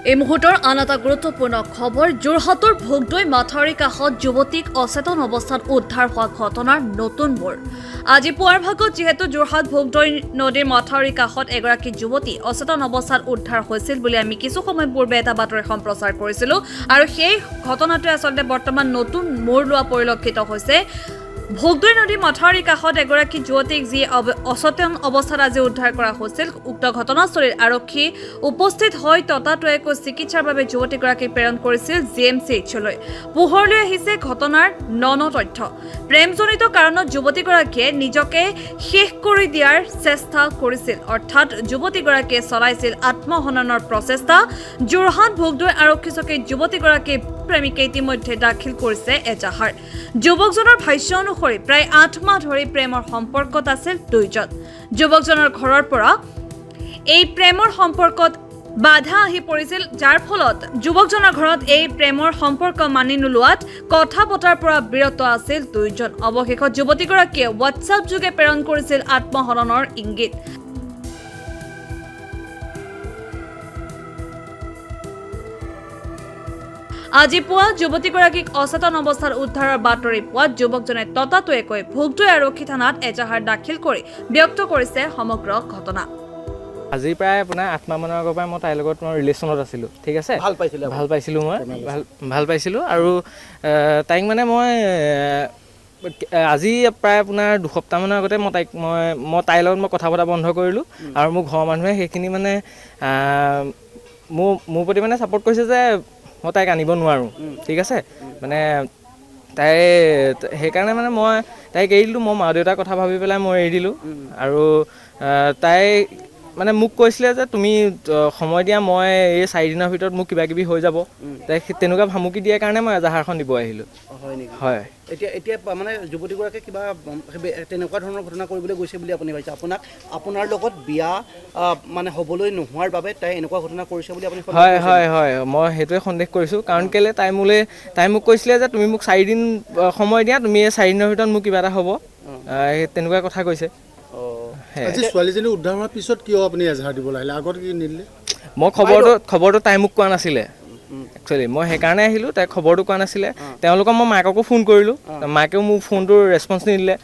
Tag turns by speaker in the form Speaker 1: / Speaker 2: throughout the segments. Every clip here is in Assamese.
Speaker 1: এই মুহূৰ্তৰ আন এটা গুৰুত্বপূৰ্ণ খবৰ যোৰহাটৰ ভোগদৈ মাথাউৰি কাষত যুৱতীক অচেতন অৱস্থাত উদ্ধাৰ হোৱা ঘটনাৰ নতুন মোৰ আজি পুৱাৰ ভাগত যেহেতু যোৰহাট ভোগদৈ নদীৰ মাথাউৰি কাষত এগৰাকী যুৱতী অচেতন অৱস্থাত উদ্ধাৰ হৈছিল বুলি আমি কিছু সময় পূৰ্বে এটা বাতৰি সম্প্ৰচাৰ কৰিছিলো আৰু সেই ঘটনাটোৱে আসলে বৰ্তমান নতুন মোৰ লোৱা পৰিলক্ষিত হৈছে ভোগদৈ নদীৰ মাথাউৰি কাষত এগৰাকী যুৱতীক যি অচেতন অৱস্থাত আজি উদ্ধাৰ কৰা হৈছিল উক্ত ঘটনাস্থলীত আৰক্ষী উপস্থিত হৈ ততাতৈয়াকৈ চিকিৎসাৰ বাবে যুৱতীগৰাকীক প্ৰেৰণ কৰিছিল জিএমচিএইচলৈ পোহৰলৈ আহিছে ঘটনাৰ ন তথ্য প্ৰেমজনিত কাৰণত যুৱতীগৰাকীয়ে নিজকে শেষ কৰি দিয়াৰ চেষ্টা কৰিছিল অৰ্থাৎ যুৱতীগৰাকীয়ে চলাইছিল আত্মহননৰ প্ৰচেষ্টা যোৰহাট ভোগদৈ আৰক্ষী চকীত যুৱতীগৰাকীৰ প্ৰেমিকে ইতিমধ্যে দাখিল কৰিছে এজাহাৰ যুৱকজনৰ ভাষ্য অনুসৰি প্ৰায় 8 মাহ ধৰি প্ৰেমৰ সম্পৰ্কত আছিল দুইজন যুৱকজনৰ ঘৰৰ পৰা এই প্ৰেমৰ সম্পৰ্কত বাধা আহি পৰিছিল যাৰ ফলত যুৱকজনৰ ঘৰত এই প্ৰেমৰ সম্পৰ্ক মানি নোলোৱাত কথা পতাৰ পৰা বিৰত আছিল দুইজন অৱশেষত যুৱতীগৰাকীয়ে হোৱাটছআপ যোগে প্ৰেৰণ কৰিছিল আত্মহননৰ ইংগিত আজি পুৱা যুৱতীগৰাকীক অচেতন অৱস্থাত উদ্ধাৰৰ বাতৰি পোৱা যুৱকজনে ততাতৈয়াকৈ ভোগদৈ আৰক্ষী থানাত এজাহাৰ দাখিল কৰি ব্যক্ত কৰিছে সমগ্ৰ ঘটনা
Speaker 2: আজি প্ৰায় আপোনাৰ 8 মাহ মানৰ আগৰ পৰা মই তাইৰ লগত মই ৰিলেশ্যনত আছিলোঁ ঠিক আছে ভাল পাইছিলোঁ আৰু তাইক মানে মই আজি প্ৰায় আপোনাৰ 2 সপ্তাহমানৰ আগতে মই তাইৰ লগত মই কথা পতা বন্ধ কৰিলোঁ আৰু মোৰ ঘৰৰ মানুহে সেইখিনি মানে মোৰ প্ৰতি মানে ছাপোৰ্ট কৰিছে যে মই তাইক আনিব নোৱাৰোঁ ঠিক আছে মানে তাই সেইকাৰণে মানে মই তাইক এৰি দিলোঁ মই মা দেউতাৰ কথা ভাবি পেলাই মই এৰি দিলোঁ আৰু তাই মানে মোক কৈছিলে যে তুমি সময় দিয়া মই এই 4 দিনৰ ভিতৰত মোক কিবা কিবি হৈ যাব তাই তেনেকুৱা ভামুকি দিয়াৰ কাৰণে মই এজাহাৰখন দিব আহিলোঁ হয়
Speaker 3: এতিয়া মানে যুৱতীগৰাকীয়ে কিবা তেনেকুৱা ধৰণৰ ঘটনা কৰিবলৈ গৈছে বুলি আপুনি ভাবিছে আপোনাৰ লগত বিয়া মানে হ'বলৈ নোহোৱাৰ বাবে তাই এনেকুৱা ঘটনা কৰিছে বুলি আপুনি
Speaker 2: হয় মই সেইটোৱে সন্দেহ কৰিছোঁ কাৰণ কেলৈ তাই মোক কৈছিলে যে তুমি মোক 4 দিন সময় দিয়া তুমি এই 4 দিনৰ ভিতৰত মোক কিবা এটা হ'ব তেনেকুৱা কথা কৈছে
Speaker 4: আজি ছোৱালীজনী উদ্ধাৰ হোৱাৰ পিছত কিয় আপুনি এজাহাৰ দিব লাগিলে আগত কি নিদিলে
Speaker 2: মই খবৰটো তাই মোক কোৱা নাছিলে একচুৱেলি মই সেইকাৰণে আহিলোঁ তাই খবৰটো কোৱা নাছিলে তেওঁলোকক মই মাককো ফোন কৰিলোঁ মাকেও মোৰ ফোনটোৰ ৰেছপন্স নিদিলে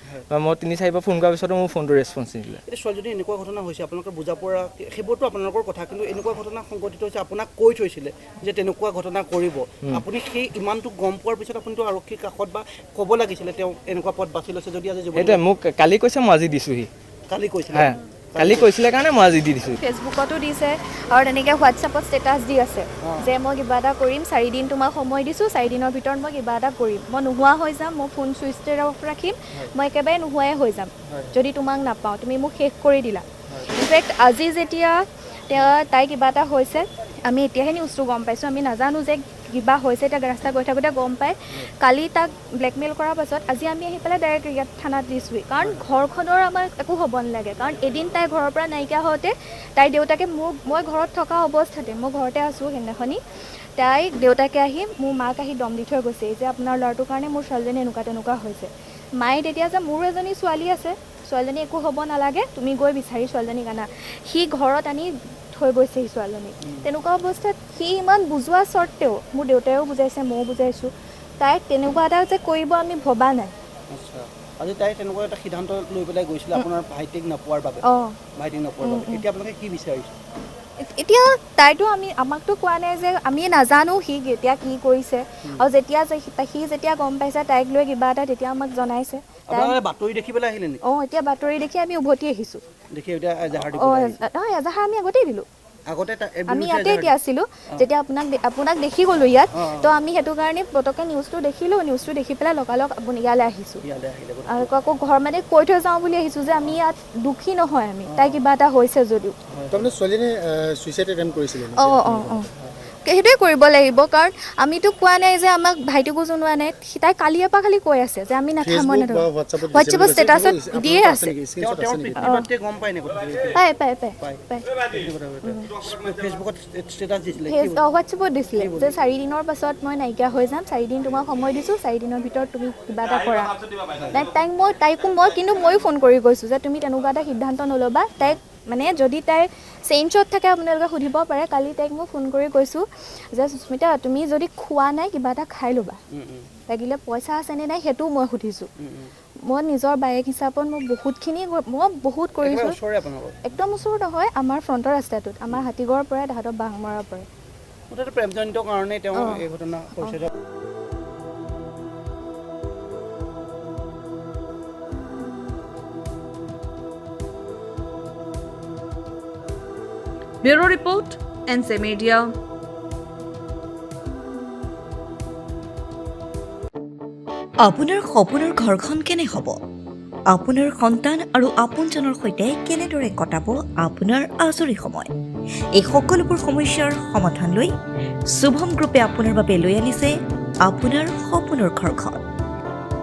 Speaker 2: মই 3-4 বাৰ ফোন কৰাৰ পিছতো মোৰ ফোনটো ৰেছপন্স নিদিলে
Speaker 3: ছোৱালীজনী এনেকুৱা ঘটনা হৈছে আপোনালোকৰ বুজা পৰা সেইবোৰতো আপোনালোকৰ কথা কিন্তু এনেকুৱা ঘটনা সংঘটিত হৈছে আপোনাক কৈ থৈছিলে যে তেনেকুৱা ঘটনা কৰিব আপুনি সেই ইমানটো গম পোৱাৰ পিছত আপুনিতো আৰক্ষীৰ কাষত বা ক'ব লাগিছিলে তেওঁ এনেকুৱা পথ বাছি লৈছে যদি আজি
Speaker 2: সেইটোৱে মোক কালি কৈছে মই আজি দিছোঁহি কালি কৈছিলে কাৰণে মই আজি দি দিছোঁ
Speaker 5: ফেচবুকতো দিছে আৰু তেনেকৈ হোৱাটছআপত ষ্টেটাছ দি আছে যে মই কিবা এটা কৰিম 4 দিন তোমাক সময় দিছোঁ 4 দিনৰ ভিতৰত মই কিবা এটা কৰিম মই নোহোৱা হৈ যাম মই ফোন চুইচ অফ ৰাখিম মই একেবাৰে নোহোৱাই হৈ যাম যদি তোমাক নাপাওঁ তুমি মোক শেষ কৰি দিলা ইনফেক্ট আজি যেতিয়া তাই কিবা এটা হৈছে আমি এতিয়াহে নিউজটো গম পাইছোঁ আমি নাজানো যে কিবা হৈছে এতিয়া ৰাস্তা গৈ থাকোঁতে গম পায় কালি তাক ব্লেকমেইল কৰাৰ পাছত আজি আমি আহি পেলাই ডাইৰেক্ট ইয়াত থানাত দিছোঁহি কাৰণ ঘৰখনৰ আমাৰ একো হ'ব নালাগে কাৰণ এদিন তাই ঘৰৰ পৰা নাইকিয়া হওঁতে তাইৰ দেউতাকে মই ঘৰত থকা অৱস্থাতে মই ঘৰতে আছোঁ সেইদিনাখনি তাইক দেউতাকে আহি মোৰ মাক আহি দম দি থৈ গৈছে যে আপোনাৰ ল'ৰাটোৰ কাৰণে মোৰ ছোৱালীজনী তেনেকুৱা হৈছে মায়ে তেতিয়া যে মোৰ এজনী ছোৱালী আছে ছোৱালীজনী একো হ'ব নালাগে তুমি গৈ বিচাৰি ছোৱালীজনীক আনা সি ঘৰত আনি থৈ গৈছে সি ছোৱালীজনী তেনেকুৱা অৱস্থাত সি ইমান বুজোৱা স্বত্তেও মোৰ দেউতায়েও বুজাইছে ময়ো বুজাইছোঁ তাইক তেনেকুৱা এটা যে কৰিব আমি ভবা নাই
Speaker 3: আজি তাই তেনেকুৱা এটা সিদ্ধান্ত লৈ পেলাই গৈছিলে আপোনাৰ ভাইটিক নোপোৱাৰ বাবে এতিয়া আপোনালোকে কি বিচাৰিছে
Speaker 5: এতিয়া তাইতো আমাকতো কোৱা নাই যে আমি নাজানো সি এতিয়া কি কৰিছে আৰু সি যেতিয়া গম পাইছে তাইক লৈ কিবা এটা তেতিয়া আমাক জনাইছে
Speaker 3: বাতৰি দেখি পেলাই আহিলে নেকি
Speaker 5: এতিয়া বাতৰি দেখি আমি উভতি আহিছোঁ এজাহাৰ আমি আগতেই দিলোঁ আমি ইয়াতে এতিয়া আছিলোঁ যেতিয়া আপোনাক দেখি গ'লোঁ ইয়াত তো আমি সেইটো কাৰণে পটককৈ নিউজটো দেখিলোঁ নিউজটো দেখি পেলাই লগালগ আপুনি ইয়ালৈ আহিছোঁ আৰু আকৌ ঘৰ মানে কৈ থৈ যাওঁ বুলি আহিছোঁ যে আমি ইয়াত দুখী নহয় আমি তাই কিবা এটা হৈছে যদিও সেইটোৱে কৰিব লাগিব কাৰণ আমিতো কোৱা নাই যে আমাক ভাইটিকো জনোৱা নাই তাই কালিৰ পৰা খালি কৈ আছে যে আমি নাথাকোঁ হোৱাটছএপত ষ্টেটাছত দিয়ে আছে হোৱাটছএপত দিছিলে যে 4 দিনৰ পাছত মই নাইকিয়া হৈ যাম 4 দিন তোমাক সময় দিছোঁ 4 দিনৰ ভিতৰত তুমি কিবা এটা কৰা তাইকো মই কিন্তু ময়ো ফোন কৰি কৈছোঁ যে তুমি তেনেকুৱা এটা সিদ্ধান্ত নল'বা তাইক মানে যদি তাইৰ চেঞ্জত থাকে আপোনালোকে সুধিব পাৰে। কালি তাইক মই ফোন কৰি কৈছোঁ যে সুস্মিতা তুমি যদি খোৱা নাই কিবা এটা খাই ল'বা, লাগিলে পইচা আছেনে নাই সেইটোও মই সুধিছোঁ। মই নিজৰ বায়েক হিচাপত মই বহুত কৰিছোঁ। একদম ওচৰ নহয়, আমাৰ ফ্ৰণ্টৰ ৰাস্তাটোত, আমাৰ হাতীগড়ৰ পৰা তাহাঁতৰ বাঁহমৰাৰ পৰা।
Speaker 3: মুঠতে প্ৰেমজনিত কাৰণে তেওঁ এই ঘটনা কৰিছে।
Speaker 1: ব্যুৰো ৰিপৰ্ট, এনচে মিডিয়া।
Speaker 6: আপোনাৰ সপোনৰ ঘৰখন কেনে হ'ব? আপোনাৰ সন্তান আৰু আপোনজনৰ সৈতে কেনেদৰে কটাব আপোনাৰ আজৰি সময়? এই সকলোবোৰ সমস্যাৰ সমাধান লৈ শুভম গ্ৰুপে আপোনাৰ বাবে লৈ আনিছে আপোনাৰ সপোনৰ ঘৰখন।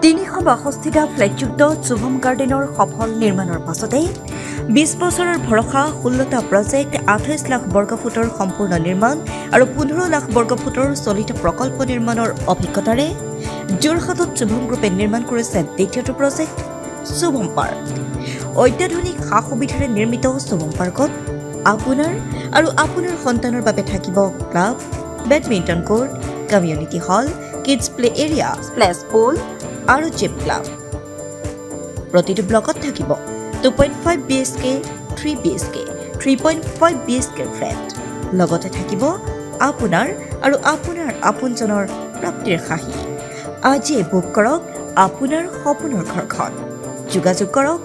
Speaker 6: 362টা ফ্লেটযুক্ত শুভম গাৰ্ডেনৰ সফল নিৰ্মাণৰ পাছতে 20 বছৰৰ ভৰসা, 16টা প্ৰজেক্ট, 28 লাখ বৰ্গফুটৰ সম্পূৰ্ণ নিৰ্মাণ আৰু 15 লাখ বৰ্গফুটৰ চলিত প্ৰকল্প নিৰ্মাণৰ অভিজ্ঞতাৰে যোৰহাটত শুভম গ্ৰুপে নিৰ্মাণ কৰিছে দ্বিতীয়টো প্ৰজেক্ট শুভম পাৰ্ক। অত্যাধুনিক সা সুবিধাৰে নিৰ্মিত শুভম পাৰ্কত আপোনাৰ আৰু আপোনাৰ সন্তানৰ বাবে থাকিব club, badminton court, community hall, kids play area, splash pool আৰু জিম ক্লাব। প্ৰতিটো ব্লকত থাকিব 2.5 BHK, 3 BHK, 3.5 BHK ফ্লেট। লগতে থাকিব আপোনাৰ আৰু আপোনাৰ আপোনজনৰ প্ৰাপ্তিৰ সাহী। আজিয়ে বুক কৰক আপোনাৰ সপোনৰ ঘৰখন। যোগাযোগ কৰক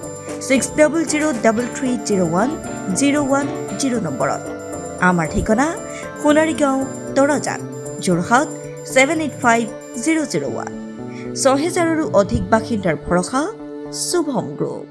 Speaker 6: 6003301010 নম্বৰত। আমাৰ ঠিকনা সোণাৰীগাঁও, তৰাজান, যোৰহাট 785001। 6000ৰো অধিক বাসিন্দাৰ ভৰসা শুভম গ্ৰুপ।